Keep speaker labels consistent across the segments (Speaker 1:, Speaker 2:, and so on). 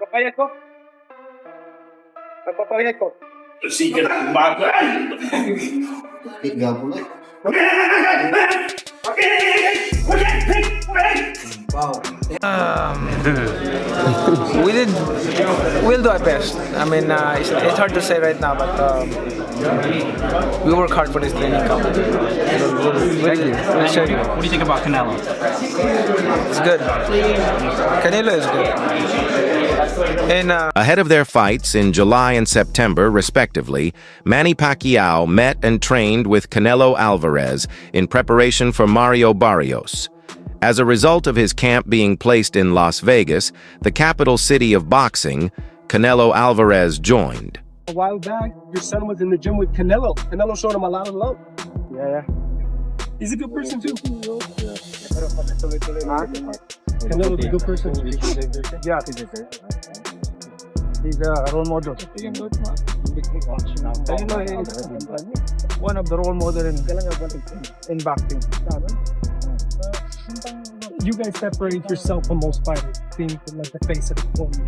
Speaker 1: Nagpapayag ko. Nagpapayag ko.
Speaker 2: Sige lang, bagay!
Speaker 3: We'll do our best. I mean, it's hard to say right now, but we work hard for this training camp. We'll show you.
Speaker 4: What do you think about Canelo?
Speaker 3: It's good. Canelo is good. And
Speaker 5: Ahead of their fights in July and September, respectively, Manny Pacquiao met and trained with Canelo Alvarez in preparation for Mario Barrios. As a result of his camp being placed in Las Vegas, the capital city of boxing, Canelo Alvarez joined.
Speaker 1: A while back, your son was in the gym with Canelo. Canelo showed him a lot of love. Yeah. He's a good person too. Canelo's a good person. Yeah, he's a role model. One of the role models in boxing. You guys separate yourself from most fighters, being like the face of the corner.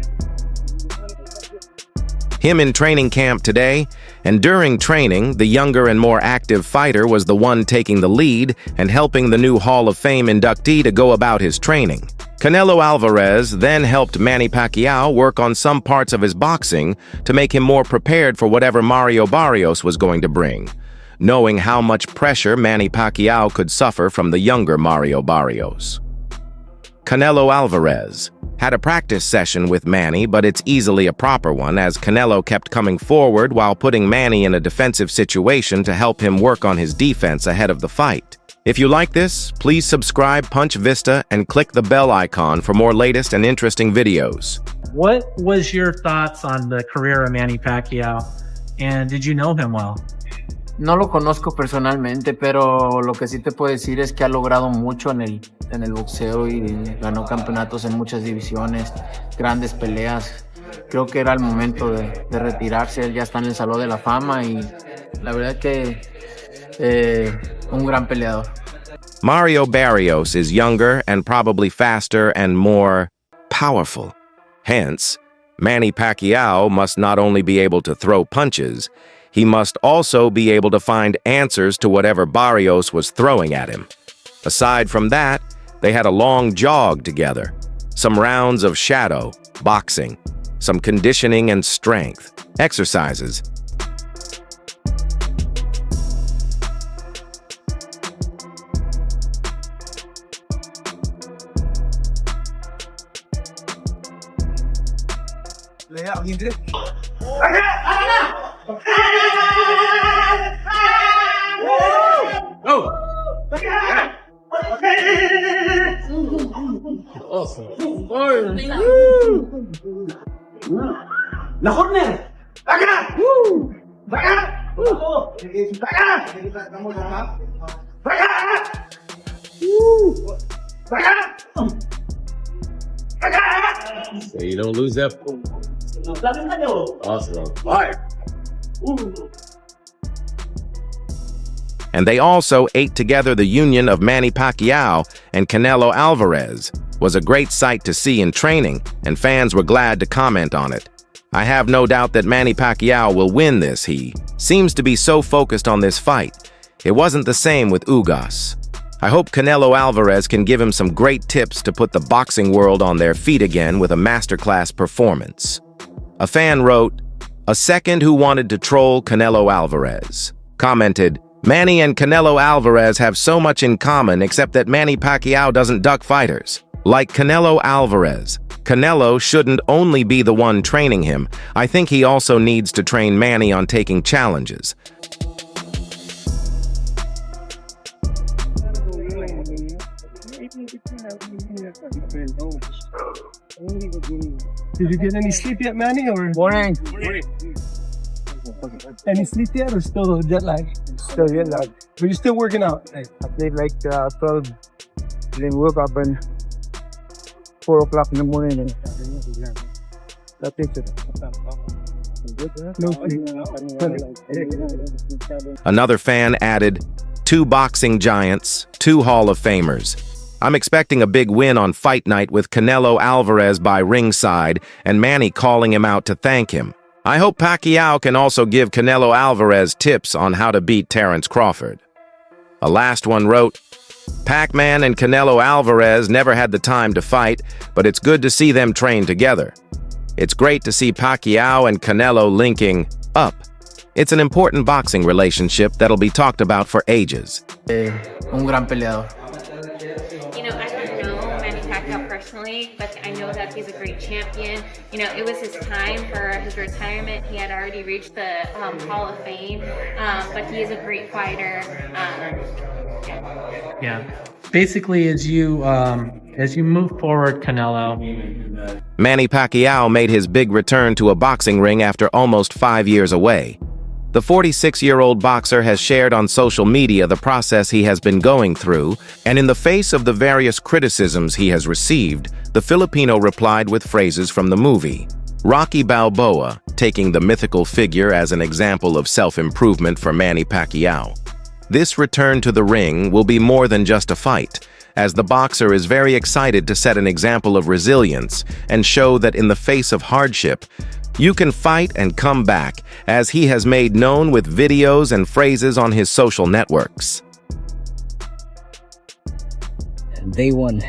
Speaker 5: Him in training camp today, and during training, the younger and more active fighter was the one taking the lead and helping the new Hall of Fame inductee to go about his training. Canelo Alvarez then helped Manny Pacquiao work on some parts of his boxing to make him more prepared for whatever Mario Barrios was going to bring, knowing how much pressure Manny Pacquiao could suffer from the younger Mario Barrios. Canelo Alvarez had a practice session with Manny, but it's easily a proper one as Canelo kept coming forward while putting Manny in a defensive situation to help him work on his defense ahead of the fight. If you like this, please subscribe Punch Vista and click the bell icon for more latest and interesting videos.
Speaker 4: What was your thoughts on the career of Manny Pacquiao, and did you know him well?
Speaker 6: No lo conozco personalmente, pero lo que sí te puedo decir es que ha logrado mucho en el boxeo y ganó campeonatos en muchas divisiones, grandes peleas. Creo que era el momento de retirarse. Él ya está en el Salón de la Fama y la verdad que un gran peleador.
Speaker 5: Mario Barrios is younger and probably faster and more powerful. Hence, Manny Pacquiao must not only be able to throw punches, he must also be able to find answers to whatever Barrios was throwing at him. Aside from that, they had a long jog together, some rounds of shadow, boxing, some conditioning and strength, exercises.
Speaker 2: La corner! ¡Acá! ¡Acá!
Speaker 7: So you don't lose that. Awesome. Fire.
Speaker 5: And they also ate together. The union of Manny Pacquiao and Canelo Alvarez was a great sight to see in training, and fans were glad to comment on it. I have no doubt that Manny Pacquiao will win this. He seems to be so focused on this fight. It wasn't the same with Ugas. I hope Canelo Alvarez can give him some great tips to put the boxing world on their feet again with a masterclass performance. A fan wrote, "A second who wanted to troll Canelo Alvarez," commented, "Manny and Canelo Alvarez have so much in common except that Manny Pacquiao doesn't duck fighters. Like Canelo Alvarez, Canelo shouldn't only be the one training him. I think he also needs to train Manny on taking challenges."
Speaker 1: Did you get any sleep yet, Manny? Or
Speaker 6: Morning.
Speaker 1: any sleep yet, or still jet lag?
Speaker 8: Still jet lag.
Speaker 1: But you're still working out.
Speaker 8: I played like 12, then woke up and 4 o'clock in the morning and that's it.
Speaker 1: No sleep.
Speaker 5: Another fan added, "Two boxing giants, two Hall of Famers. I'm expecting a big win on fight night with Canelo Alvarez by ringside and Manny calling him out to thank him. I hope Pacquiao can also give Canelo Alvarez tips on how to beat Terence Crawford. A last one wrote, Pac-Man and Canelo Alvarez never had the time to fight, but it's good to see them train together. It's great to see Pacquiao and Canelo linking up. It's an important boxing relationship that'll be talked about for ages.
Speaker 6: Un gran peleador.
Speaker 9: You know, I don't know Manny Pacquiao personally, but I know that he's a great champion. You know, it was his time for his retirement. He had already reached the Hall of Fame, but he is a great fighter.
Speaker 4: Yeah. Basically, as you move forward, Canelo.
Speaker 5: Manny Pacquiao made his big return to a boxing ring after almost 5 years away. The 46-year-old boxer has shared on social media the process he has been going through, and in the face of the various criticisms he has received, the Filipino replied with phrases from the movie. Rocky Balboa, taking the mythical figure as an example of self-improvement for Manny Pacquiao. This return to the ring will be more than just a fight, as the boxer is very excited to set an example of resilience and show that in the face of hardship, you can fight and come back, as he has made known with videos and phrases on his social networks.
Speaker 8: Day one.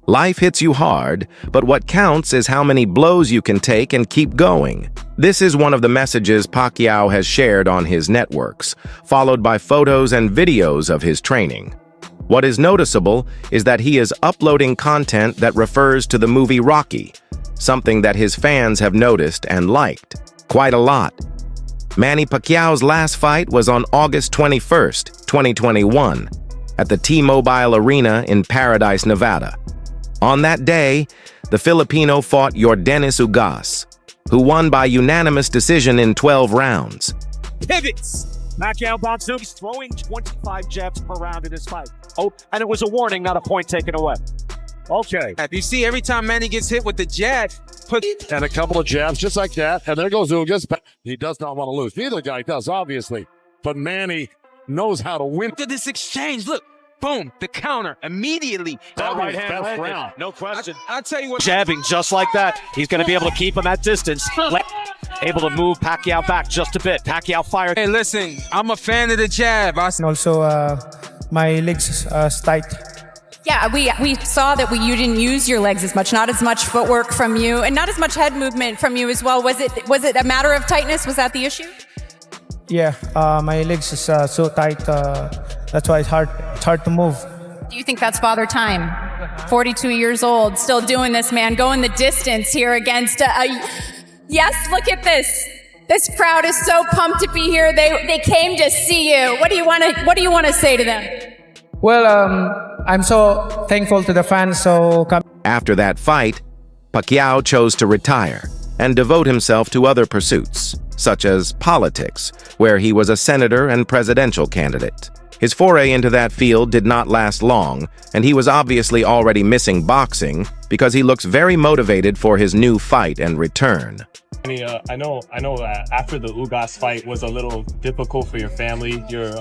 Speaker 5: Life hits you hard, but what counts is how many blows you can take and keep going. This is one of the messages Pacquiao has shared on his networks, followed by photos and videos of his training. What is noticeable is that he is uploading content that refers to the movie Rocky, something that his fans have noticed and liked quite a lot. Manny Pacquiao's last fight was on August 21st, 2021, at the T-Mobile Arena in Paradise, Nevada. On that day, the Filipino fought Yordenis Ugas, who won by unanimous decision in 12 rounds.
Speaker 10: Pivots. Pacquiao Bonsu's throwing 25 jabs per round in this fight. Oh, and it was a warning, not a point taken away. Okay.
Speaker 11: You see, every time Manny gets hit with the jab,
Speaker 7: And a couple of jabs just like that. And there goes Ugas. He does not want to lose. Neither guy does, obviously. But Manny knows how to win.
Speaker 11: look at this exchange. Look, boom, the counter immediately.
Speaker 10: That right
Speaker 7: best
Speaker 10: hand landed.
Speaker 7: round.
Speaker 10: No question.
Speaker 11: I'll tell you what.
Speaker 10: Jabbing just like that. He's going to be able to keep him at distance. Able to move Pacquiao back just a bit. Pacquiao fired.
Speaker 11: Hey, listen, I'm a fan of the jab.
Speaker 8: And also, my legs tight.
Speaker 12: Yeah, we saw that you didn't use your legs as much, not as much footwork from you, and not as much head movement from you as well. Was it a matter of tightness? Was that the issue?
Speaker 8: Yeah, my legs is so tight. That's why it's hard to move.
Speaker 12: Do you think that's father time? 42 years old, still doing this, man, going the distance here against yes, look at this. This crowd is so pumped to be here. They came to see you. What do you want to say to them?
Speaker 8: Well, I'm so thankful to the fans.
Speaker 5: After that fight, Pacquiao chose to retire and devote himself to other pursuits, such as politics, where he was a senator and presidential candidate. His foray into that field did not last long, and he was obviously already missing boxing because he looks very motivated for his new fight and return.
Speaker 13: I know after the Ugas fight was a little difficult for your family. Your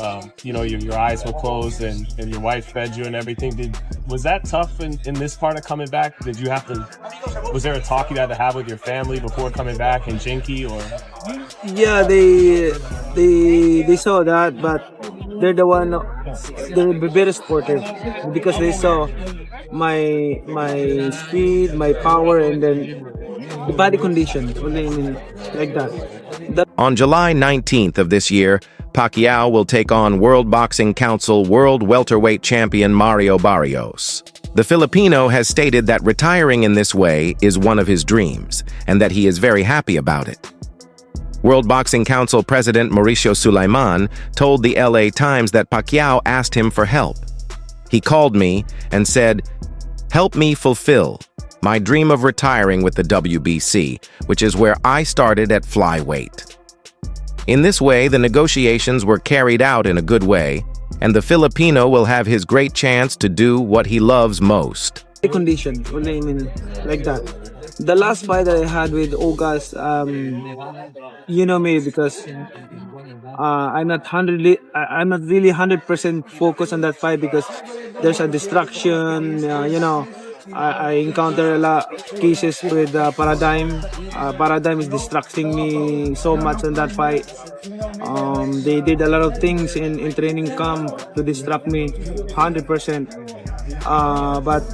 Speaker 13: eyes were closed and your wife fed you and everything. Was that tough in this part of coming back? Was there a talk you had to have with your family before coming back in Jinky or?
Speaker 8: Yeah, they saw that, but they're very supportive because they saw my speed, my power, and then the body condition, like that.
Speaker 5: On July 19th of this year, Pacquiao will take on World Boxing Council World Welterweight Champion Mario Barrios. The Filipino has stated that retiring in this way is one of his dreams, and that he is very happy about it. World Boxing Council President Mauricio Sulaiman told the LA Times that Pacquiao asked him for help. He called me and said, "Help me fulfill my dream of retiring with the WBC, which is where I started at flyweight." In this way, the negotiations were carried out in a good way, and the Filipino will have his great chance to do what he loves most.
Speaker 8: Condition, like that. The last fight that I had with August, you know me because I'm not really 100% focused on that fight because there's a distraction. I encounter a lot of cases with Paradigm. Paradigm is distracting me so much on that fight. They did a lot of things in training camp to distract me 100%. But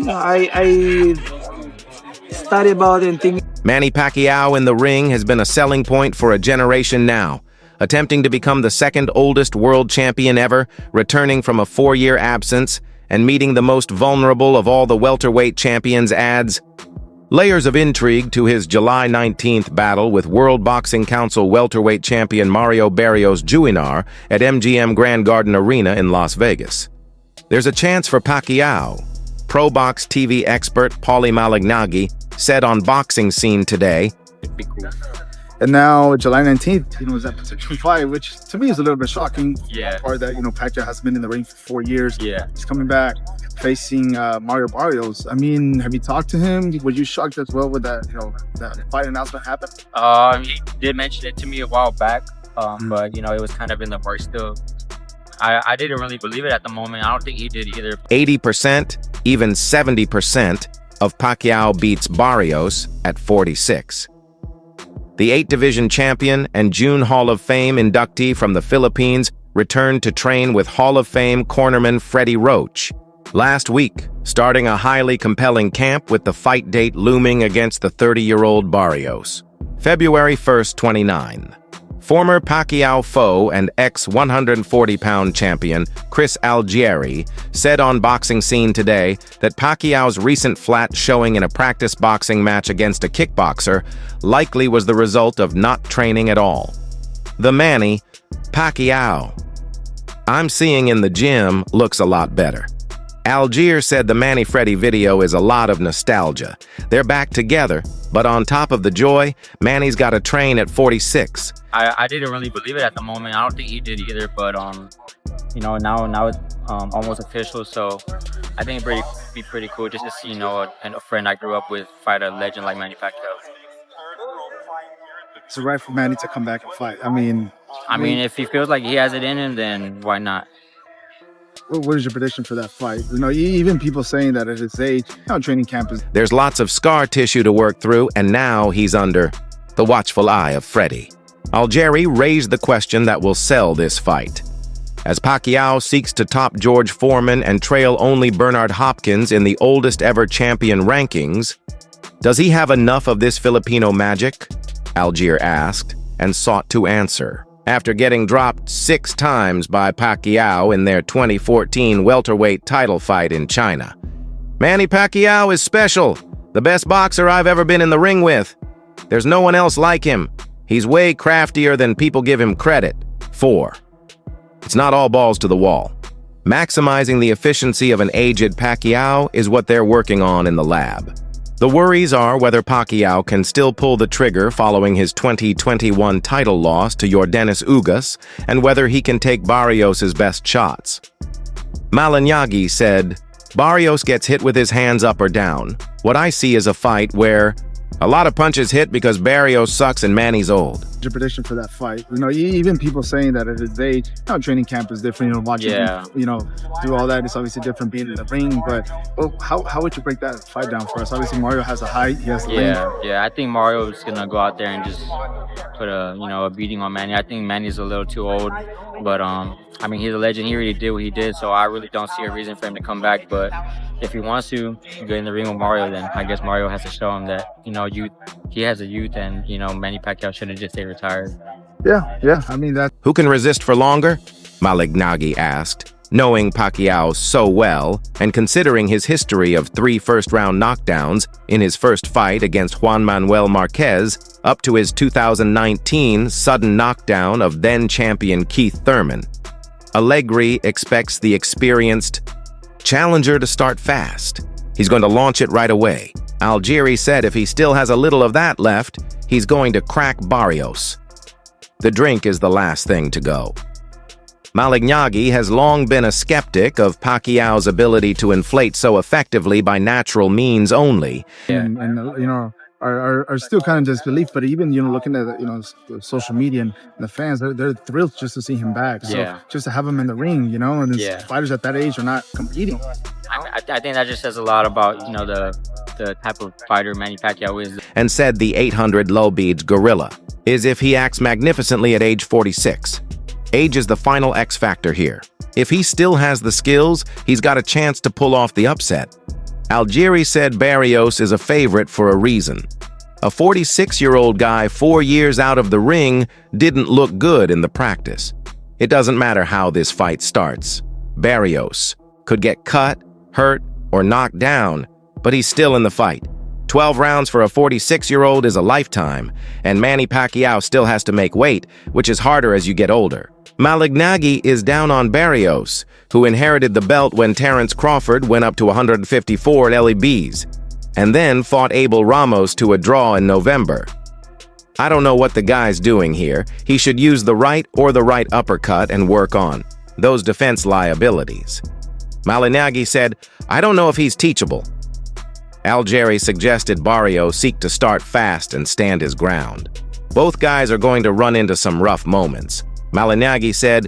Speaker 8: I study about it and think.
Speaker 5: Manny Pacquiao in the ring has been a selling point for a generation now, attempting to become the second oldest world champion ever, returning from a 4-year absence, and meeting the most vulnerable of all the welterweight champions adds layers of intrigue to his July 19th battle with World Boxing Council welterweight champion Mario Barrios Jr. at MGM Grand Garden Arena in Las Vegas. There's a chance for Pacquiao. Pro Box TV expert Paulie Malignaggi said on Boxing Scene today,
Speaker 14: and now July 19th, is that potential fight, which to me is a little bit shocking.
Speaker 6: Yeah.
Speaker 14: Or that, Pacquiao has been in the ring for 4 years.
Speaker 6: Yeah.
Speaker 14: He's coming back, facing Mario Barrios. I mean, have you talked to him? Were you shocked as well with that, that fight announcement happened?
Speaker 15: He did mention it to me a while back, but, it was kind of in the works still. I didn't really believe it at the moment. I don't think he did either.
Speaker 5: 80%, even 70% of Pacquiao beats Barrios at 46. The 8-division champion and June Hall of Fame inductee from the Philippines returned to train with Hall of Fame cornerman Freddie Roach last week, starting a highly compelling camp with the fight date looming against the 30-year-old Barrios. February 1st, 29. Former Pacquiao foe and ex-140-pound champion Chris Algieri said on Boxing Scene today that Pacquiao's recent flat showing in a practice boxing match against a kickboxer likely was the result of not training at all. The Manny Pacquiao I'm seeing in the gym looks a lot better. Algier said the Manny Freddie video is a lot of nostalgia. They're back together, but on top of the joy, Manny's got to train at 46.
Speaker 15: I didn't really believe it at the moment. I don't think he did either, but now it's almost official, so I think it'd be pretty cool just to see a friend I grew up with fight a legend like Manny Pacquiao.
Speaker 14: It's right for Manny to come back and fight. I mean,
Speaker 15: if he feels like he has it in him, then why not?
Speaker 14: What is your prediction for that fight? Even people saying that at his age, training camp is...
Speaker 5: There's lots of scar tissue to work through, and now he's under the watchful eye of Freddie. Algieri raised the question that will sell this fight. As Pacquiao seeks to top George Foreman and trail only Bernard Hopkins in the oldest ever champion rankings, does he have enough of this Filipino magic? Algier asked, and sought to answer. After getting dropped 6 times by Pacquiao in their 2014 welterweight title fight in China. Manny Pacquiao is special, the best boxer I've ever been in the ring with. There's no one else like him. He's way craftier than people give him credit. 4. It's not all balls to the wall. Maximizing the efficiency of an aged Pacquiao is what they're working on in the lab. The worries are whether Pacquiao can still pull the trigger following his 2021 title loss to Yordenis Ugas, and whether he can take Barrios' best shots. Malignaggi said, Barrios gets hit with his hands up or down. What I see is a fight where a lot of punches hit because Barrios sucks and Manny's old.
Speaker 14: Your prediction for that fight? Even people saying that at his age, training camp is different. Watching him, do all that. It's obviously different being in the ring. But how would you break that fight down for us? Obviously, Mario has the height. He has the length.
Speaker 15: Yeah. I think Mario's gonna go out there and just put a beating on Manny. I think Manny's a little too old, but he's a legend. He already did what he did, so I really don't see a reason for him to come back. But if he wants to get in the ring with Mario, then I guess Mario has to show him that he has a youth, and Manny Pacquiao shouldn't just stay retired.
Speaker 14: Yeah. That.
Speaker 5: Who can resist for longer? Malignaggi asked, knowing Pacquiao so well and considering his history of 3 first-round knockdowns in his first fight against Juan Manuel Marquez up to his 2019 sudden knockdown of then-champion Keith Thurman. Allegri expects the experienced challenger to start fast. He's going to launch it right away. Algieri said if he still has a little of that left, he's going to crack Barrios. The drink is the last thing to go. Malignaggi has long been a skeptic of Pacquiao's ability to inflate so effectively by natural means only.
Speaker 14: And are still kind of disbelief. But even looking at the social media and the fans, they're thrilled just to see him back. So just to have him in the ring, and these fighters at that age are not competing.
Speaker 15: I think that just says a lot about the type of fighter Manny Pacquiao is.
Speaker 5: And said the 800 low beads gorilla is if he acts magnificently at age 46. Age is the final X factor here. If he still has the skills, he's got a chance to pull off the upset. Algieri said Barrios is a favorite for a reason. A 46-year-old guy 4 years out of the ring didn't look good in the practice. It doesn't matter how this fight starts. Barrios could get cut, hurt, or knocked down, but he's still in the fight. 12 rounds for a 46-year-old is a lifetime, and Manny Pacquiao still has to make weight, which is harder as you get older. Malignaggi is down on Barrios, who inherited the belt when Terence Crawford went up to 154 at LEBs, and then fought Abel Ramos to a draw in November. I don't know what the guy's doing here. He should use the right or the right uppercut and work on those defense liabilities. Malignaggi said, I don't know if he's teachable. Algieri suggested Barrios seek to start fast and stand his ground. Both guys are going to run into some rough moments. Malignaggi said,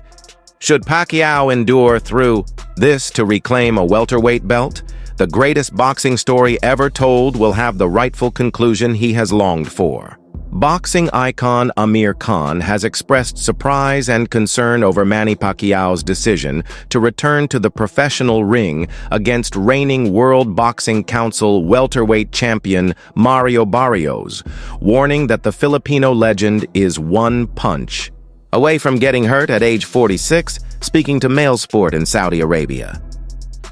Speaker 5: should Pacquiao endure through this to reclaim a welterweight belt, the greatest boxing story ever told will have the rightful conclusion he has longed for. Boxing icon Amir Khan has expressed surprise and concern over Manny Pacquiao's decision to return to the professional ring against reigning World Boxing Council welterweight champion Mario Barrios, warning that the Filipino legend is one punch away from getting hurt at age 46, speaking to Mail Sport in Saudi Arabia.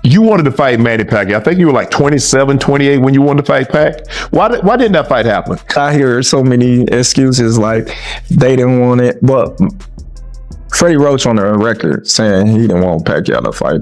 Speaker 16: You wanted to fight Manny Pacquiao. I think you were like 27, 28 when you wanted to fight Pac. Why didn't that fight happen?
Speaker 17: I hear so many excuses like they didn't want it, but Freddie Roach on the record saying he didn't want Pacquiao to fight.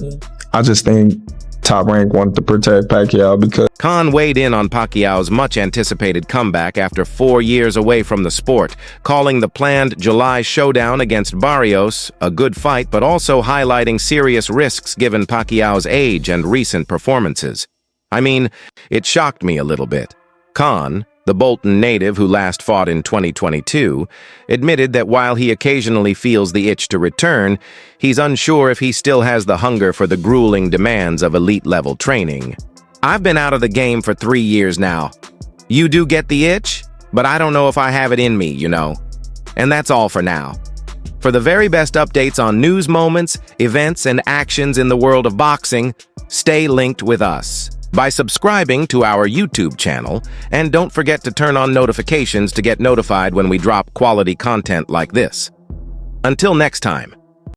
Speaker 17: I just think Top Rank wanted to protect Pacquiao because...
Speaker 5: Khan weighed in on Pacquiao's much-anticipated comeback after 4 years away from the sport, calling the planned July showdown against Barrios a good fight, but also highlighting serious risks given Pacquiao's age and recent performances. I mean, it shocked me a little bit. Khan, the Bolton native who last fought in 2022, admitted that while he occasionally feels the itch to return, he's unsure if he still has the hunger for the grueling demands of elite-level training. I've been out of the game for 3 years now. You do get the itch, but I don't know if I have it in me, And that's all for now. For the very best updates on news moments, events, and actions in the world of boxing, stay linked with us by subscribing to our YouTube channel, and don't forget to turn on notifications to get notified when we drop quality content like this. Until next time.